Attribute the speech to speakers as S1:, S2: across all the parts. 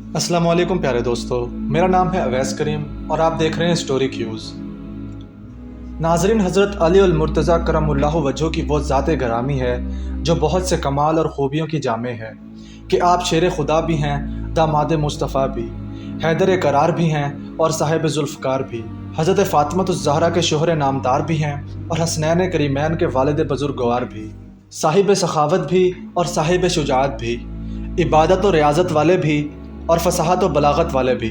S1: अस्सलाम वालेकुम प्यारे दोस्तों, मेरा नाम है अवैस करीम और आप देख रहे हैं स्टोरी क्यूज़। नाजरीन, हज़रत अली अल मुर्तज़ा करमुल्लाहु वजहो की वो ज़ात गरामी है जो बहुत से कमाल और ख़ूबियों की जामे है कि आप शेर खुदा भी हैं, दामाद मुस्तफ़ा भी, हैदर करार भी हैं और साहिब ज़ुल्फ़कार भी, हज़रत फ़ातिमतुज़ ज़हरा के शोहर नामदार भी हैं और हसनैन करीमैन के वालिद बुज़ुर्गवार भी, साहिब सखावत भी और साहिब शुजाअत भी, इबादत और रियाज़त वाले भी और फसाहत और बलागत वाले भी,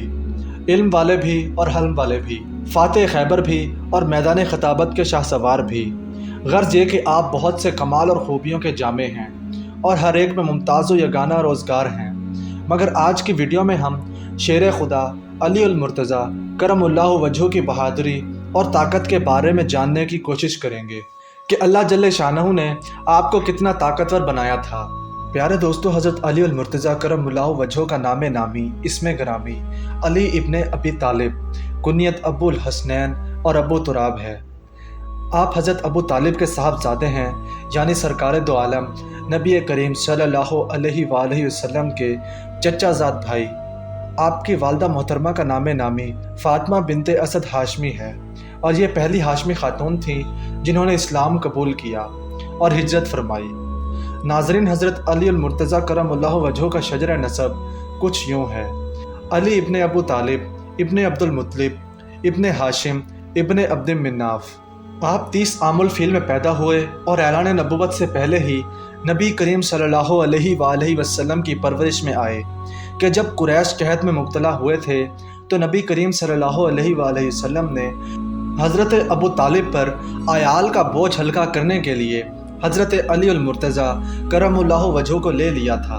S1: इल्म वाले भी और हल्म वाले भी, फ़ातिह खैबर भी और मैदान खिताबत के शाहसवार भी। गर्ज ये कि आप बहुत से कमाल और ख़ूबियों के जामे हैं और हर एक में मुमताज़ व यगाना रोज़गार हैं। मगर आज की वीडियो में हम शेर खुदा अली अल मुर्तज़ा करमुल्लाहु वजहो की बहादुरी और ताकत के बारे में जानने की कोशिश करेंगे कि अल्लाह जल्ले शानहू ने आपको कितना ताकतवर बनाया था। प्यारे दोस्तों, हज़रत अली अल मुर्तज़ा करमुल्लाहु वजहो का नामे नामी इसमें ग्रामी अली इब्ने अबी तालिब, कुनियत अबुल हसनैन और अबू तुराब है। आप हज़रत अबू तालिब के साहबजादे हैं, यानी सरकार दो आलम नबी करीम सल्लल्लाहु अलैहि वसल्लम के चचाजाद भाई। आपकी वालदा मोहतरमा का नामे नामी फ़ातिमा बिनते असद हाशमी है और ये पहली हाशमी खातून थी जिन्होंने इस्लाम कबूल किया और हिजरत फरमाई। नाजरीन, हज़रत अली अल मुर्तज़ा करमुल्लाहु वजहो का शजर नसब कुछ यूँ है: अली इब्ने अबू तालिब इब्ने अब्दुल मुत्तलिब इब्ने हाशिम इब्ने अब्द मिन्नाफ। आप 30 आमुल फ़ील में पैदा हुए और ऐलान नबुवत से पहले ही नबी करीम सल्लल्लाहु अलैहि वसल्लम की परवरिश में आए कि जब कुरैश कहत में मुब्तला हुए थे तो नबी करीम सल्लल्लाहु अलैहि वसल्लम ने हज़रत अबू तालिब पर आयाल का बोझ हल्का करने के लिए हज़रत अली अल मुर्तज़ा करमुल्लाहु वजहो को ले लिया था।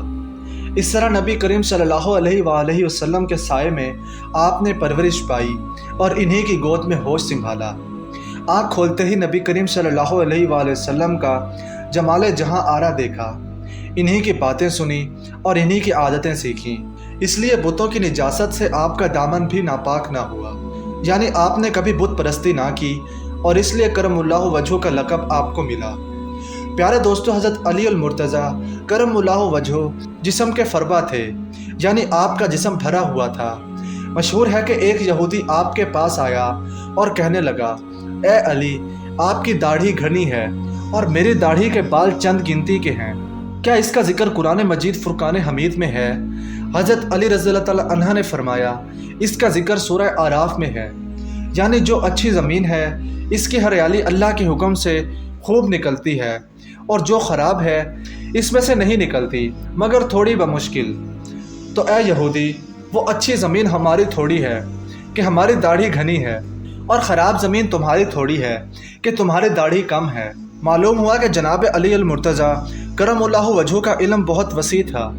S1: इस तरह नबी करीम सल्लल्लाहु अलैहि वसल्लम के साए में आपने परवरिश पाई और इन्हीं की गोद में होश संभाला। आँख खोलते ही नबी करीम सल्लल्लाहु अलैहि वसल्लम का जमाले जहाँ आरा देखा, इन्हीं की बातें सुनी और इन्हीं की आदतें सीखीं। इसलिए बुतों की निजासत से आपका दामन भी नापाक ना हुआ, यानी आपने कभी बुत परस्ती ना की और इसलिए करमुल्लाहु वजहो का लक़ब आपको मिला। प्यारे दोस्तों, हज़रत अली अल मुर्तज़ा करमुल्लाहु वजहो जिस्म के फरबा थे, यानी आपका जिस्म भरा हुआ था। मशहूर है कि एक यहूदी आपके पास आया और कहने लगा, ए अली, आपकी दाढ़ी घनी है और मेरी दाढ़ी के बाल चंद गिनती के हैं, क्या इसका जिक्र कुरान मजीद फुरकान हमीद में है? हज़रत अली रज़ियल्लाहु तआला अन्हा ने फरमाया, इसका जिक्र सूरह आराफ में है, यानी जो अच्छी ज़मीन है इसकी हरियाली अल्लाह के हुक्म से खूब निकलती है और जो ख़राब है इसमें से नहीं निकलती मगर थोड़ी बमुश्किल। तो ए यहूदी, वो अच्छी ज़मीन हमारी थोड़ी है कि हमारी दाढ़ी घनी है और ख़राब ज़मीन तुम्हारी थोड़ी है कि तुम्हारी दाढ़ी कम है। मालूम हुआ कि जनाब अली अल मुर्तज़ा करमुल्लाहु वजहो का इल्म बहुत वसी था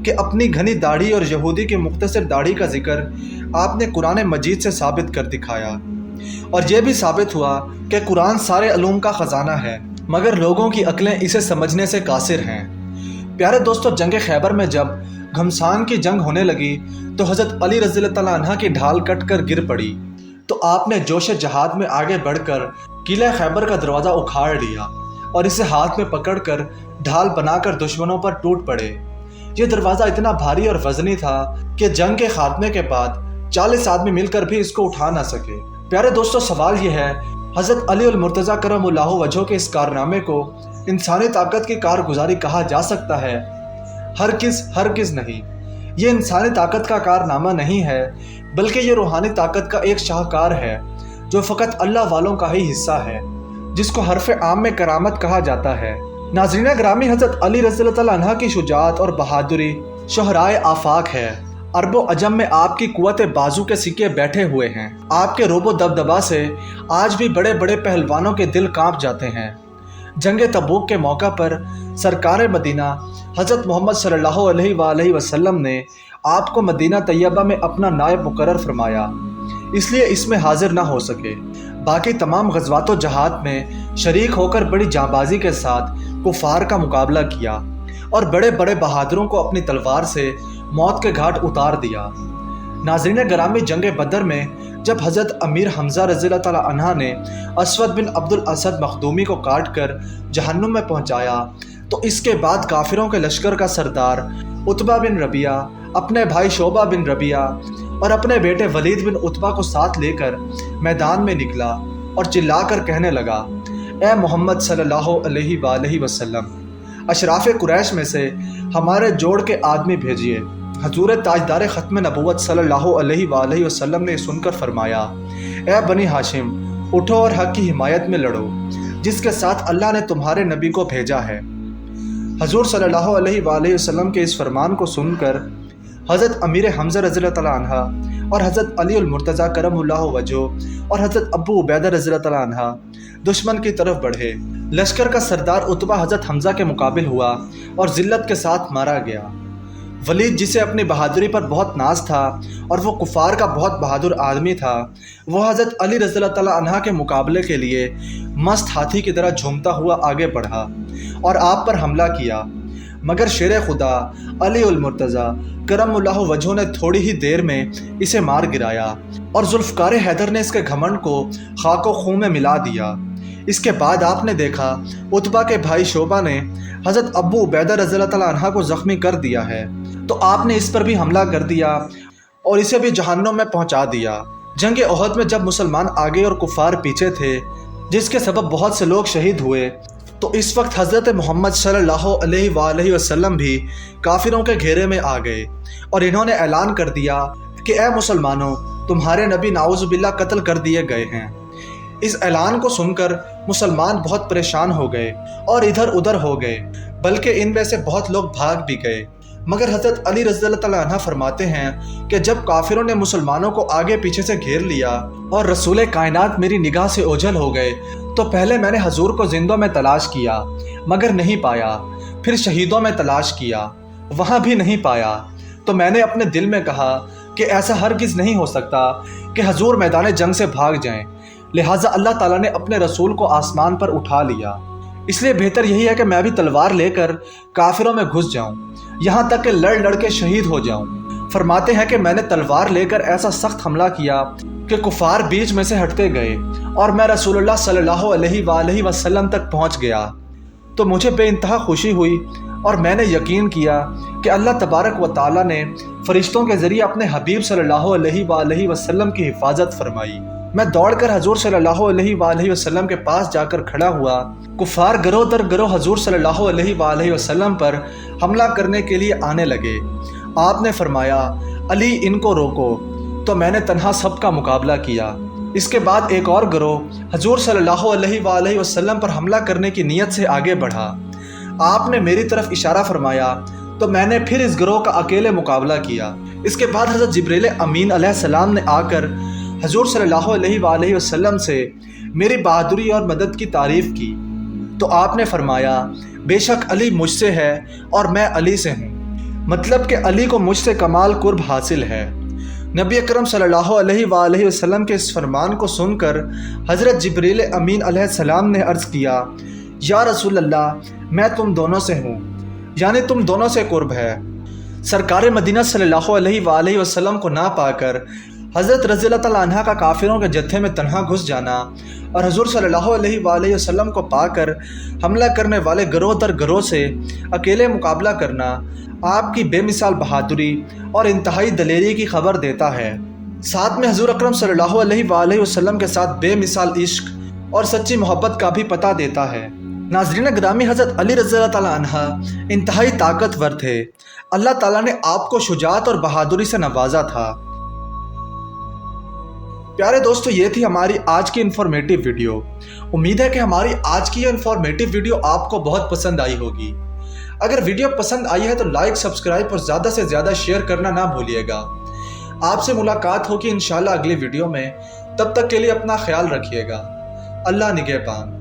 S1: कि अपनी घनी दाढ़ी और यहूदी की मुख्तसर दाढ़ी का जिक्र आपने कुरान मजीद से साबित कर दिखाया और यह भी साबित हुआ कि कुरान सारे उलूम का ख़जाना है मगर लोगों की अक्लें इसे समझने से कासिर हैं। प्यारे दोस्तों, जंग खैबर में जब घमसान की जंग होने लगी तो हज़रत अली रज़ियल्लाहु तआला अन्हा की ढाल कट कर गिर पड़ी तो आपने जोश जहाद में आगे बढ़कर किला खैबर का दरवाज़ा उखाड़ लिया और इसे हाथ में पकड़कर ढाल बनाकर दुश्मनों पर टूट पड़े। ये दरवाज़ा इतना भारी और वज़नी था कि जंग के खात्मे के बाद 40 आदमी मिलकर भी इसको उठा ना सके। प्यारे दोस्तों, सवाल ये है, हज़रत अली अल मुर्तज़ा करमुल्लाहु वजहो के इस कारनामे को इंसानी ताकत की कारगुजारी कहा जा सकता है? हरगिज़ नहीं। ये इंसानी ताकत का कारनामा नहीं है बल्कि ये रूहानी ताकत का एक शाहकार है जो फ़कत अल्लाह वालों का ही हिस्सा है, जिसको हरफ आम में करामत कहा जाता है। नाज़रीन ग्रामी, हज़रत अली रज़ियल्लाहु तआला अन्हा की शुजाअत और बहादुरी शोहराए आफाक है। अरबो अजम में आपकी कुव्वत बाजू के सिक्के बैठे हुए हैं। आपके रोबो दबदबा से आज भी बड़े बड़े पहलवानों के दिल कांप जाते हैं। जंग तबूक के मौका पर सरकार मदीना हज़रत मोहम्मद सल्लल्लाहु अलैहि वसल्लम ने आपको मदीना तैयबा में अपना नायब मुकर्रर फरमाया, इसलिए इसमें हाजिर ना हो सके। बाकी तमाम गज़वात जहाद में शरीक होकर बड़ी जांबाजी के साथ कुफार का मुकाबला किया और बड़े बड़े बहादुरों को अपनी तलवार से मौत के घाट उतार दिया। नाज़रीन ग्रामी, जंग बदर में जब हज़रत अमीर हमज़ा रज़ियल्लाहु तआला अन्हा ने असवद बिन अब्दुल असद मखदूमी को काट कर जहन्नुम में पहुंचाया तो इसके बाद काफिरों के लश्कर का सरदार उतबा बिन रबिया अपने भाई शोबा बिन रबिया और अपने बेटे वलीद बिन उतबा को साथ लेकर मैदान में निकला और चिल्लाकर कहने लगा, ए मोहम्मद सल्लल्लाहु अलैहि वसल्लम, अशराफ कुरैश में से हमारे जोड़ के आदमी भेजिए। हजूर ताजदार ख़त्म नबूवत सल्लल्लाहु अलैहि वसल्लम ने सुनकर फरमाया, ए बनी हाशिम, उठो और हक़ की हिमायत में लड़ो जिसके साथ अल्लाह ने तुम्हारे नबी को भेजा है। हजूर सल्लल्लाहु अलैहि वसल्लम के इस फरमान को सुनकर हज़रत अमीर हमज़ा रज़ियल्लाहु तआला अन्हा और हज़रत अली उल मुर्तज़ा करमुल्लाहु वजह और हज़रत अबू उबैदा रज़ियल्लाहु तआला अन्हा दुश्मन की तरफ बढ़े। लश्कर का सरदार उतबा हज़रत हमज़ा के मुकाबिल हुआ और ज़िल्लत के साथ मारा गया। वलीद, जिसे अपनी बहादुरी पर बहुत नाज था और वो कुफ़ार का बहुत बहादुर आदमी था, वो हज़रत अली रज़ियल्लाहु तआला अन्हा के मुकाबले के लिए मस्त हाथी की तरह झूमता हुआ आगे बढ़ा और आप पर हमला किया, मगर शेर खुदा अली उल मुर्तज़ा करमुल्लाहु वजह ने थोड़ी ही देर में इसे मार गिराया और जुल्फ़कार हैदर ने इसके घमंड को खाको खून में मिला दिया। इसके बाद आपने देखा उतबा के भाई शोबा ने हज़रत अबू उबैदा रज़ियल्लाहु तआला अन्हा को ज़ख्मी कर दिया है, तो आपने इस पर भी हमला कर दिया और इसे भी जहन्नुम में पहुंचा दिया। जंग ओहद में जब मुसलमान आगे और कुफ़ार पीछे थे, जिसके सबब बहुत से लोग शहीद हुए, तो इस वक्त हज़रत मोहम्मद सल्लल्लाहु अलैहि वसल्लम भी काफिरों के घेरे में आ गए और इन्होंने ऐलान कर दिया कि ए मुसलमानों, तुम्हारे नबी नाउज़ुबिल्लाह कत्ल कर दिए गए हैं। इस ऐलान को सुनकर मुसलमान बहुत परेशान हो गए और इधर उधर हो गए, बल्कि इनमें से बहुत लोग भाग भी गए। मगर हज़रत अली रज़ियल्लाहु तआला अन्हु फरमाते हैं कि जब काफिरों ने मुसलमानों को आगे पीछे से घेर लिया और रसूल कायनात मेरी निगाह से ओझल हो गए, तो पहले मैंने हजूर को जिंदों में तलाश किया मगर नहीं पाया, फिर शहीदों में तलाश किया, वहाँ भी नहीं पाया। तो मैंने अपने दिल में कहा कि ऐसा हरगिज़ नहीं हो सकता कि हजूर मैदान जंग से भाग जाएं, लिहाजा अल्लाह ताला ने अपने रसूल को आसमान पर उठा लिया। इसलिए बेहतर यही है कि मैं भी तलवार लेकर काफिरों में घुस जाऊं, यहाँ तक कि लड़ लड़ के शहीद हो जाऊं। फरमाते हैं कि मैंने तलवार लेकर ऐसा सख्त हमला किया कि कुफार बीच में से हटते गए और मैं रसूलुल्लाह सल्लल्लाहु अलैहि वसल्लम तक पहुँच गया। तो मुझे बेइंतहा खुशी हुई और मैंने यकीन किया कि अल्लाह तबारक व तआला ने फरिश्तों के ज़रिए अपने हबीब सल्लल्लाहु अलैहि वसल्लम की हिफाजत फरमाई। मैं दौड़कर हजूर सल्लल्लाहु अलैहि वसल्लम के पास जाकर खड़ा हुआ। कुफार गरोह दर गरोह हजूर सल्लल्लाहु अलैहि वसल्लम पर हमला करने के लिए आने लगे। आपने फरमाया, अली इनको रोको, तो मैंने तन्हा सबका मुकाबला किया। इसके बाद एक और गिरोह हजूर सल्लल्लाहु अलैहि वसल्लम पर हमला करने की नीयत से आगे बढ़ा। आपने मेरी तरफ इशारा फरमाया तो मैंने फिर इस गिरोह का अकेले मुकाबला किया। इसके बाद हज़रत जिब्रील अमीन अलैहिस्सलाम ने आकर हजूर सल्लल्लाहु अलैहि वसल्लम से मेरी बहादुरी और मदद की तारीफ़ की। तो आपने फरमाया, बेशक अली मुझसे है और मैं अली से हूँ, मतलब कि अली को मुझसे कमाल कुर्ब हासिल है। नबी अकरम सल्लल्लाहु अलैहि वसल्लम के इस फरमान को सुनकर हज़रत जिब्रील अमीन अलैहिस्सलाम ने अर्ज़ किया, या रसूल अल्लाह, मैं तुम दोनों से हूँ, यानी तुम दोनों से कुर्ब है। सरकार मदीना सल्लल्लाहु अलैहि वसल्लम को ना पाकर हज़रत रज़ियल्लाहु तआला अन्हा का काफिरों के जत्थे में तन्हा घुस जाना और हजूर सल्लल्लाहु अलैहि वसल्लम को पाकर हमला करने वाले गिरोह दर गिरोह से अकेले मुकाबला करना आपकी बेमिसाल बहादुरी और इंतहाई दलेरी की खबर देता है। साथ में हजूर अकरम सल्लल्लाहु अलैहि वसल्लम के साथ बेमिसाल इश्क और सच्ची मोहब्बत का भी पता देता है। नाज़रीन गिरामी, हज़रत अली रज़ियल्लाहु तआला अन्हु इंतहाई ताकतवर थे। अल्लाह ताला ने आपको शुजाअत और बहादुरी से नवाजा था। प्यारे दोस्तों, ये थी हमारी आज की इन्फॉर्मेटिव वीडियो। उम्मीद है कि हमारी आज की ये इन्फॉर्मेटिव वीडियो आपको बहुत पसंद आई होगी। अगर वीडियो पसंद आई है तो लाइक, सब्सक्राइब और ज़्यादा से ज़्यादा शेयर करना ना भूलिएगा। आपसे मुलाकात होगी इंशाल्लाह अगली वीडियो में। तब तक के लिए अपना ख्याल रखिएगा। अल्लाह निगहबान।